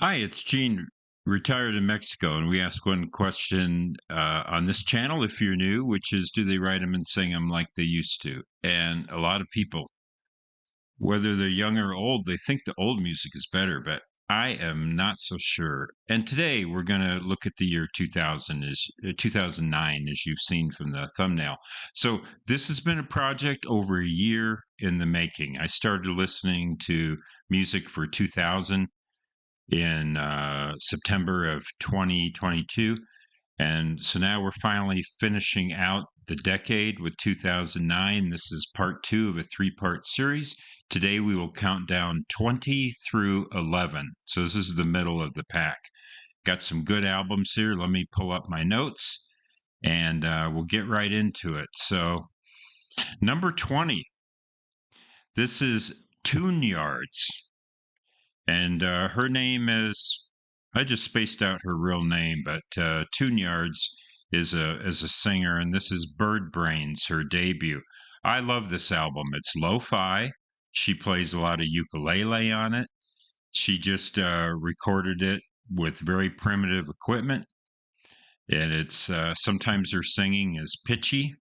Hi, it's Gene, retired in Mexico, and we ask one question on this channel if you're new, which is, do they write them and sing them like they used to? And a lot of people, whether they're young or old, they think the old music is better, but I am not so sure. And today we're going to look at the year 2000 is 2009, as you've seen from the thumbnail. So this has been a project over a year in the making. I started listening to music for 2000 in September of 2022. And so now we're finally finishing out the decade with 2009. This is part two of a three-part series. Today we will count down 20 through 11. So this is the middle of the pack. Got some good albums here. Let me pull up my notes and we'll get right into it. So, number 20, this is Tune Yards. And her name is, I just spaced out her real name, but Tune Yards is a singer, and this is Bird Brains, her debut. I love this album. It's lo-fi. She plays a lot of ukulele on it. She just recorded it with very primitive equipment, and it's sometimes her singing is pitchy,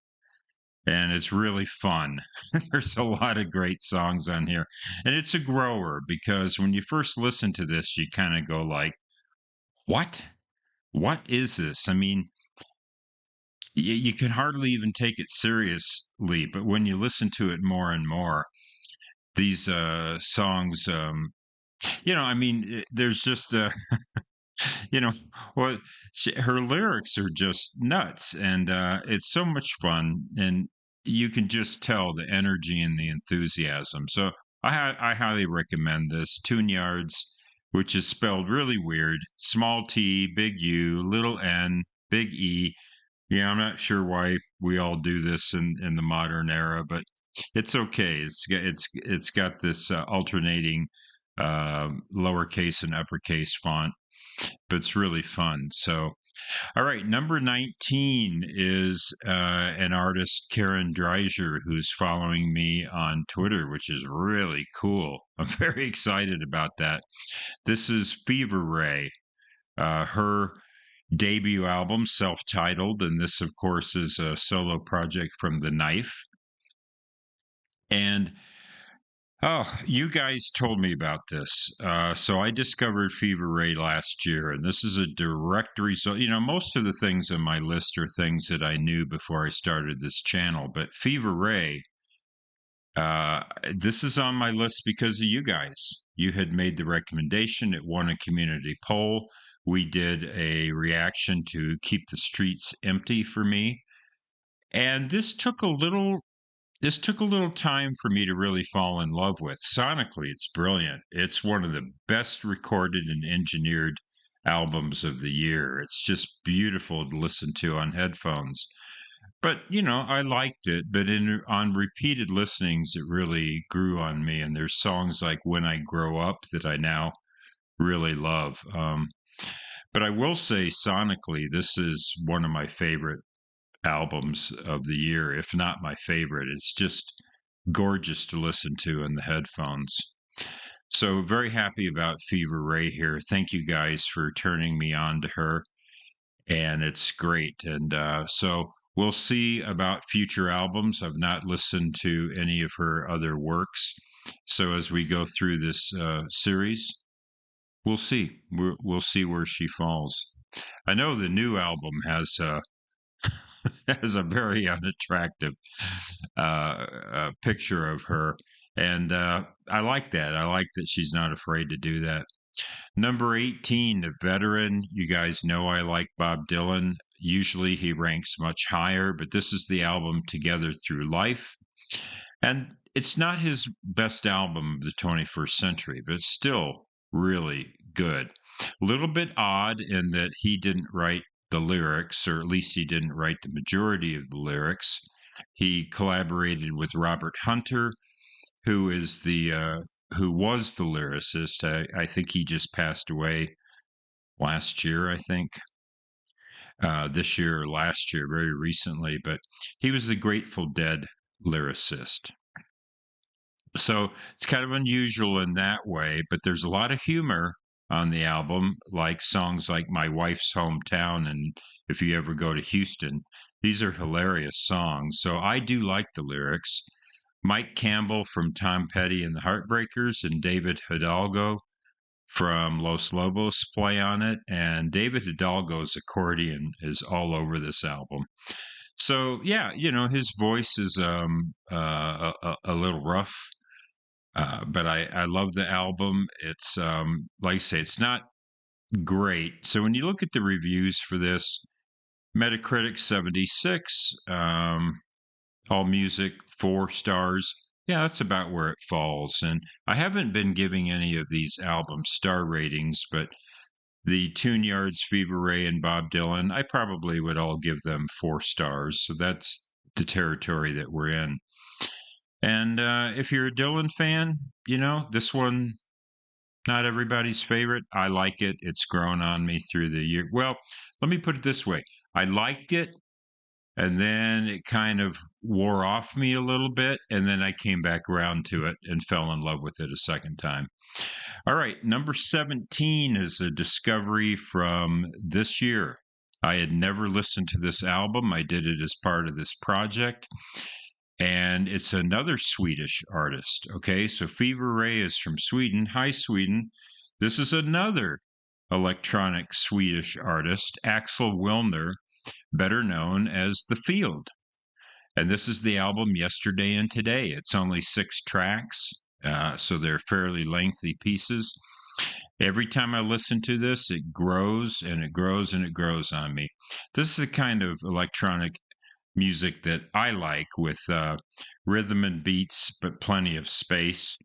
and it's really fun. There's a lot of great songs on here, and it's a grower because when you first listen to this, you kind of go like, "What? What is this?" I mean, you can hardly even take it seriously, but when you listen to it more and more, these songs, I mean, there's just you know, well, her lyrics are just nuts, and it's so much fun, and you can just tell the energy and the enthusiasm. So I highly recommend this Tune Yards, which is spelled really weird: small t, big U, little n, big e. Yeah, I'm not sure why we all do this in the modern era, but it's okay. It's got this alternating lowercase and uppercase font, but it's really fun. So, all right, number 19 is an artist, Karen Dreiser, who's following me on Twitter, which is really cool. I'm very excited about that. This is Fever Ray, her debut album, self titled. And this, of course, is a solo project from The Knife. And oh, you guys told me about this. So I discovered Fever Ray last year, and this is a direct result. Most of the things on my list are things that I knew before I started this channel, but Fever Ray, this is on my list because of you guys. You had made the recommendation. It won a community poll. We did a reaction to Keep the Streets Empty for me. And this took a little time for me to really fall in love with. Sonically, it's brilliant. It's one of the best recorded and engineered albums of the year. It's just beautiful to listen to on headphones. But, I liked it, but on repeated listenings, it really grew on me. And there's songs like When I Grow Up that I now really love. But I will say, sonically, this is one of my favorite albums of the year, if not my favorite. It's just gorgeous to listen to in the headphones. So very happy about Fever Ray here. Thank you guys for turning me on to her, and it's great. And so we'll see about future albums. I've not listened to any of her other works, so as we go through this series, we'll see. We'll see where she falls. I know the new album has has a very unattractive picture of her. And I like that. I like that she's not afraid to do that. Number 18, The Veteran. You guys know I like Bob Dylan. Usually he ranks much higher, but this is the album Together Through Life. And it's not his best album of the 21st century, but it's still really good. A little bit odd in that he didn't write the lyrics, or at least he didn't write the majority of the lyrics. He collaborated with Robert Hunter, who was the lyricist. I think he just passed away last year. I think this year or last year, very recently. But he was the Grateful Dead lyricist. So it's kind of unusual in that way, but there's a lot of humor on the album, like songs like My Wife's Hometown and If You Ever Go to Houston. These are hilarious songs. So I do like the lyrics. Mike Campbell from Tom Petty and the Heartbreakers and David Hidalgo from Los Lobos play on it. And David Hidalgo's accordion is all over this album. So yeah, his voice is a little rough, but I love the album. It's like I say, it's not great. So when you look at the reviews for this, Metacritic 76, All Music 4 stars. Yeah, that's about where it falls. And I haven't been giving any of these albums star ratings, but the Tune Yards, Fever Ray, and Bob Dylan, I probably would all give them 4 stars. So that's the territory that we're in. And if you're a Dylan fan, this one, not everybody's favorite. I like it. It's grown on me through the year. Well, let me put it this way. I liked it, and then it kind of wore off me a little bit, and then I came back around to it and fell in love with it a second time. All right, number 17 is a discovery from this year. I had never listened to this album. I did it as part of this project, and it's another Swedish artist. Okay, so Fever Ray is from Sweden. Hi, Sweden. This is another electronic Swedish artist, Axel Wilner, better known as The Field. And this is the album Yesterday and Today. It's only 6 tracks, so they're fairly lengthy pieces. Every time I listen to this, it grows and it grows and it grows on me. This is the kind of electronic music that I like, with rhythm and beats, but plenty of space.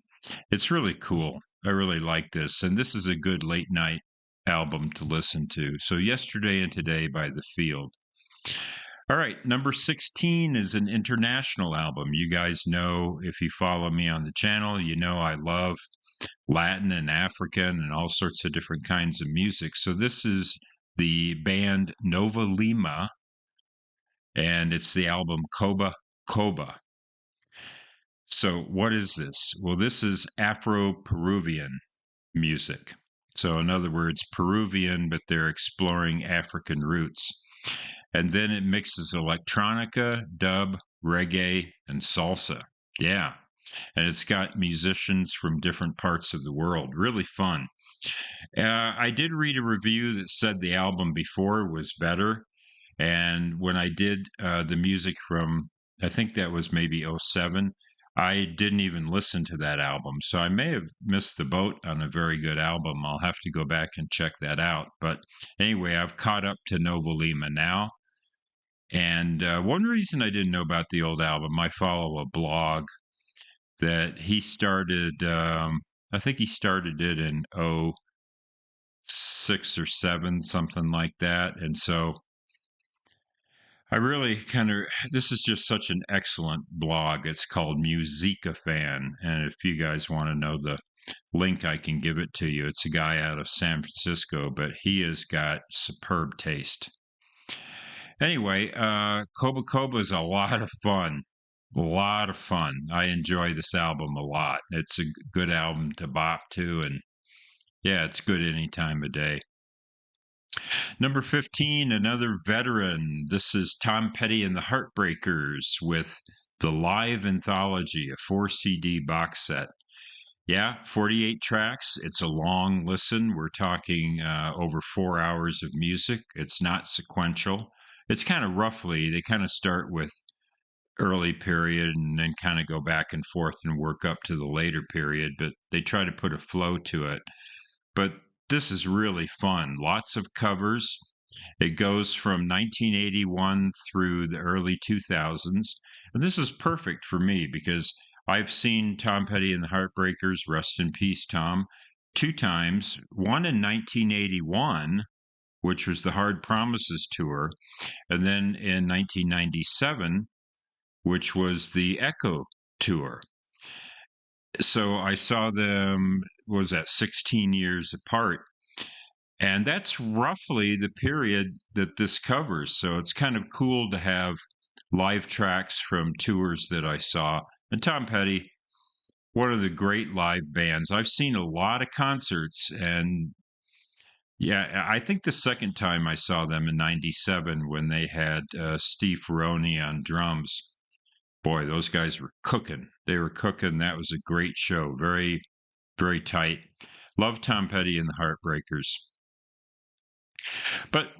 It's really cool. I really like this. And this is a good late night album to listen to. So, Yesterday and Today by The Field. All right, number 16 is an international album. You guys know, if you follow me on the channel, I love Latin and African and all sorts of different kinds of music. So this is the band Nova Lima, and it's the album Coba Coba. So what is this? Well, this is Afro-Peruvian music. So in other words, Peruvian, but they're exploring African roots. And then it mixes electronica, dub, reggae, and salsa. Yeah. And it's got musicians from different parts of the world. Really fun. I did read a review that said the album before was better. And when I did the music from, I think that was maybe '07, I didn't even listen to that album. So I may have missed the boat on a very good album. I'll have to go back and check that out. But anyway, I've caught up to Nova Lima now. And one reason I didn't know about the old album, I follow a blog that he started, I think he started it in '06 or '07, something like that. And so I really this is just such an excellent blog. It's called Musica Fan. And if you guys want to know the link, I can give it to you. It's a guy out of San Francisco, but he has got superb taste. Anyway, Coba Coba is a lot of fun. A lot of fun. I enjoy this album a lot. It's a good album to bop to, and yeah, it's good any time of day. Number 15, another veteran. This is Tom Petty and the Heartbreakers with the Live Anthology, a 4 CD box set. Yeah, 48 tracks. It's a long listen. We're talking over 4 hours of music. It's not sequential. It's kind of roughly, they kind of start with early period and then kind of go back and forth and work up to the later period, but they try to put a flow to it. But this is really fun. Lots of covers. It goes from 1981 through the early 2000s. And this is perfect for me because I've seen Tom Petty and the Heartbreakers, rest in peace, Tom, 2 times. One in 1981, which was the Hard Promises tour, and then in 1997, which was the Echo tour. So I saw them, what was that, 16 years apart. And that's roughly the period that this covers. So it's kind of cool to have live tracks from tours that I saw. And Tom Petty, one of the great live bands. I've seen a lot of concerts, and Yeah, I think the second time I saw them in '97 when they had, Steve Ferrone on drums, boy, those guys were cooking. They were cooking, that was a great show, very, very tight. Love Tom Petty and the Heartbreakers. But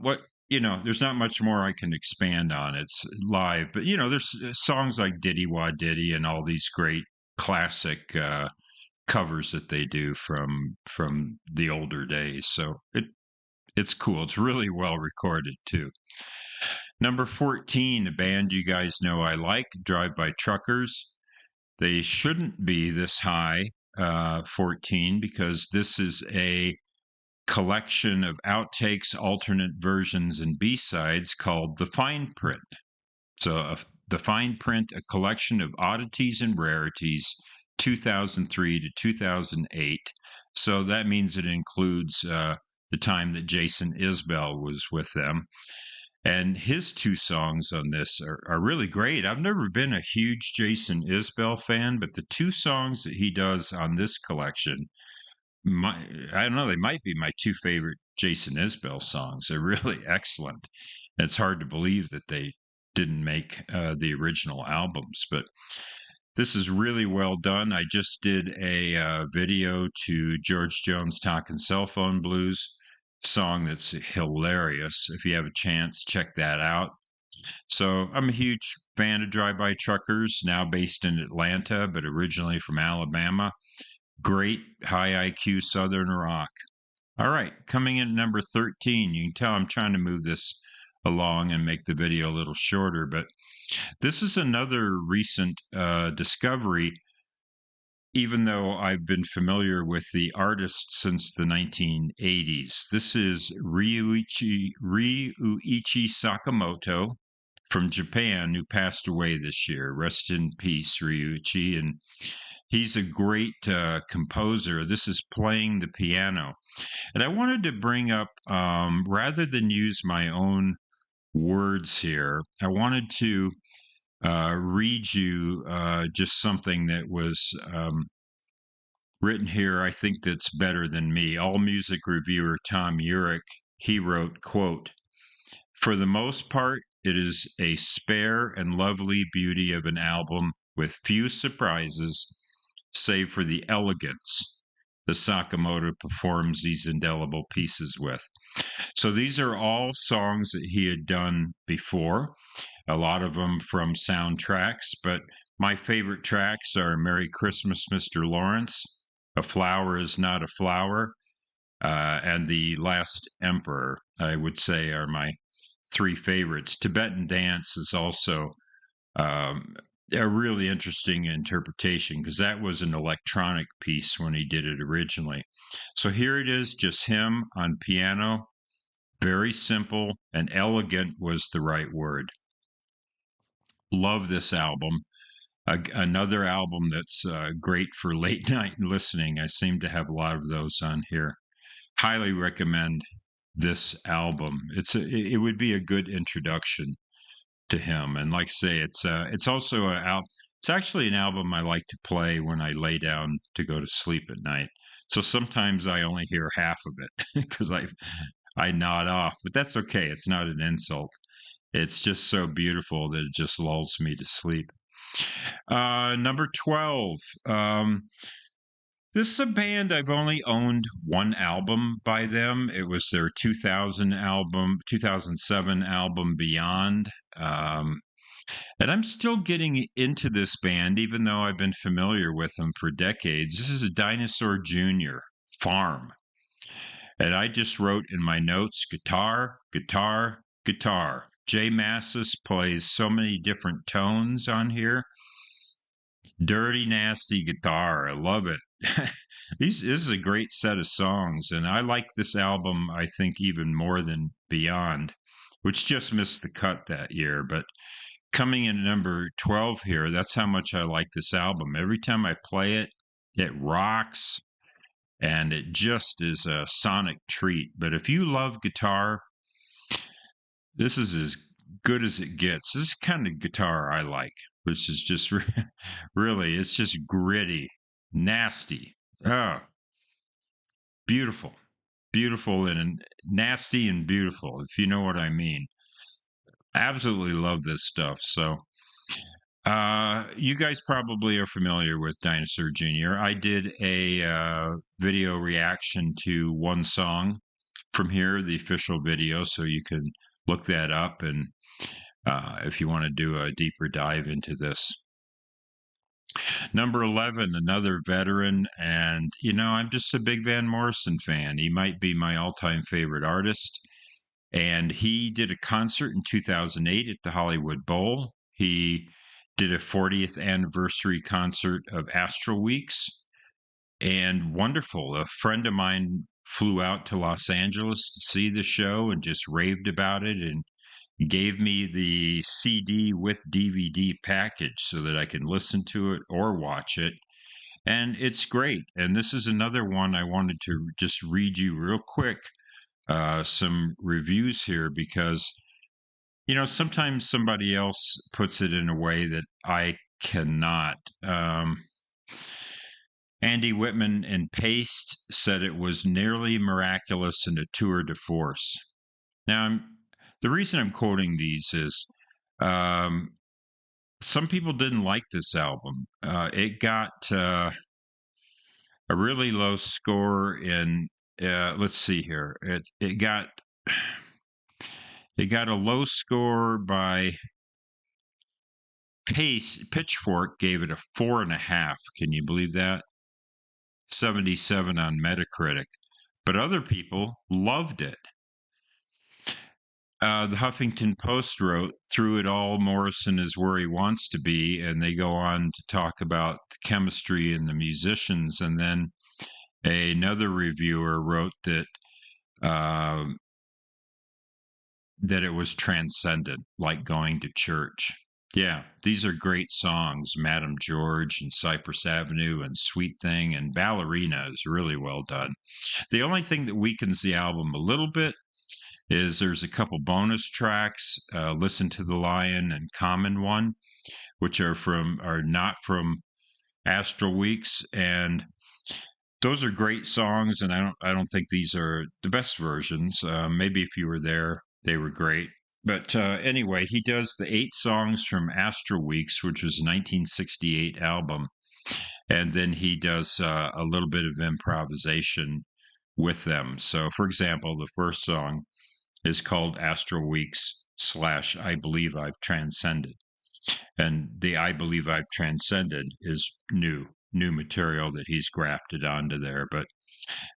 there's not much more I can expand on. It's live, but there's songs like Diddy Wah Diddy and all these great classic covers that they do from the older days. So it's cool. It's really well recorded too. Number 14, a band you guys know I like, Drive By Truckers. They shouldn't be this high, 14, because this is a collection of outtakes, alternate versions, and B-sides called The Fine Print. So, The Fine Print, a collection of oddities and rarities, 2003 to 2008. So that means it includes the time that Jason Isbell was with them. And his two songs on this are really great. I've never been a huge Jason Isbell fan, but the two songs that he does on this collection, my I don't know, they might be my two favorite Jason Isbell songs. They're really excellent. It's hard to believe that they didn't make the original albums, but this is really well done. I just did a video to George Jones Talking Cell Phone Blues song that's hilarious. If you have a chance, check that out. So I'm a huge fan of Drive By Truckers, now based in Atlanta, but originally from Alabama. Great high IQ Southern rock. All right, coming in at number 13. You can tell I'm trying to move this along and make the video a little shorter, but this is another recent discovery, even though I've been familiar with the artist since the 1980s. This is Ryuichi Sakamoto from Japan, who passed away this year. Rest in peace, Ryuichi. And he's a great composer. This is playing the piano. And I wanted to bring up, rather than use my own words here, I wanted to read you just something that was written here. I think that's better than me. All Music reviewer Tom Urich, he wrote, quote, "For the most part, it is a spare and lovely beauty of an album with few surprises, save for the elegance the Sakamoto performs these indelible pieces with." So these are all songs that he had done before, a lot of them from soundtracks, but my favorite tracks are Merry Christmas, Mr. Lawrence, A Flower is Not a Flower, and The Last Emperor, I would say, are my three favorites. Tibetan Dance is also um, a really interesting interpretation because that was an electronic piece when he did it originally. So here it is, just him on piano, very simple and elegant was the right word. Love this album. Another album that's great for late night listening. I seem to have a lot of those on here. Highly recommend this album. It would be a good introduction to him. And like I say, it's also it's actually an album I like to play when I lay down to go to sleep at night. So sometimes I only hear half of it because I nod off, but that's okay. It's not an insult. It's just so beautiful that it just lulls me to sleep. Number 12. This is a band I've only owned one album by them. It was their 2007 album, Beyond. And I'm still getting into this band, even though I've been familiar with them for decades. This is a Dinosaur Jr. Farm. And I just wrote in my notes guitar, guitar, guitar. Jay Massis plays so many different tones on here. Dirty, nasty guitar. I love it. This is a great set of songs. And I like this album, I think, even more than Beyond, which just missed the cut that year. But coming in number 12 here, that's how much I like this album. Every time I play it, it rocks and it just is a sonic treat. But if you love guitar, this is as good as it gets. This is the kind of guitar I like, which is just really, it's just gritty, nasty. Oh, beautiful. beautiful and nasty and beautiful, if you know what I mean. Absolutely love this stuff. So, you guys probably are familiar with Dinosaur Jr. I did a video reaction to one song from here, the official video, so you can look that up and if you want to do a deeper dive into this. Number 11, another veteran, and I'm just a big Van Morrison fan. He might be my all-time favorite artist, and he did a concert in 2008 at the Hollywood Bowl. He did a 40th anniversary concert of Astral Weeks, and wonderful. A friend of mine flew out to Los Angeles to see the show and just raved about it and gave me the CD with DVD package so that I can listen to it or watch it. And it's great. And this is another one I wanted to just read you real quick some reviews here because, sometimes somebody else puts it in a way that I cannot. Andy Whitman in Paste said it was nearly miraculous and a tour de force. Now, the reason I'm quoting these is some people didn't like this album. It got a really low score in. Let's see here. It got a low score by Pitchfork. Gave it a 4.5. Can you believe that? 77 on Metacritic, but other people loved it. The Huffington Post wrote, "Through it all, Morrison is where he wants to be," and they go on to talk about the chemistry and the musicians. And then another reviewer wrote that that it was transcendent, like going to church. Yeah, these are great songs. Madame George and Cypress Avenue and Sweet Thing and Ballerina is really well done. The only thing that weakens the album a little bit is there's a couple bonus tracks, Listen to the Lion and Common One, which are not from Astral Weeks, and those are great songs, and I don't think these are the best versions. Maybe if you were there, they were great. But anyway, he does the 8 songs from Astral Weeks, which was a 1968 album, and then he does a little bit of improvisation with them. So, for example, the first song is called Astral Weeks / I Believe I've Transcended. And the I Believe I've Transcended is new material that he's grafted onto there. But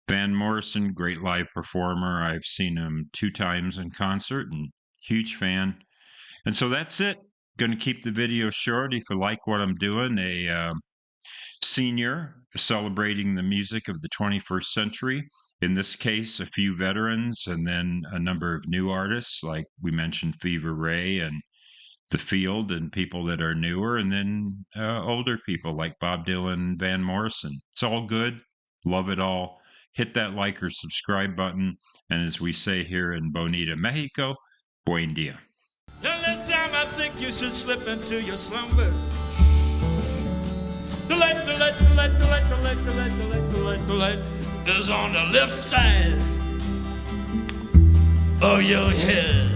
Van Morrison, great live performer. I've seen him 2 times in concert and huge fan. And so that's it. Going to keep the video short. If you like what I'm doing, a senior celebrating the music of the 21st century. In this case, a few veterans and then a number of new artists, like we mentioned Fever Ray and The Field, and people that are newer, and then older people like Bob Dylan, Van Morrison. It's all good. Love it all. Hit that like or subscribe button. And as we say here in Bonita, Mexico, buen dia. The last time I think you should slip into your slumber. The light is on the left side of your head.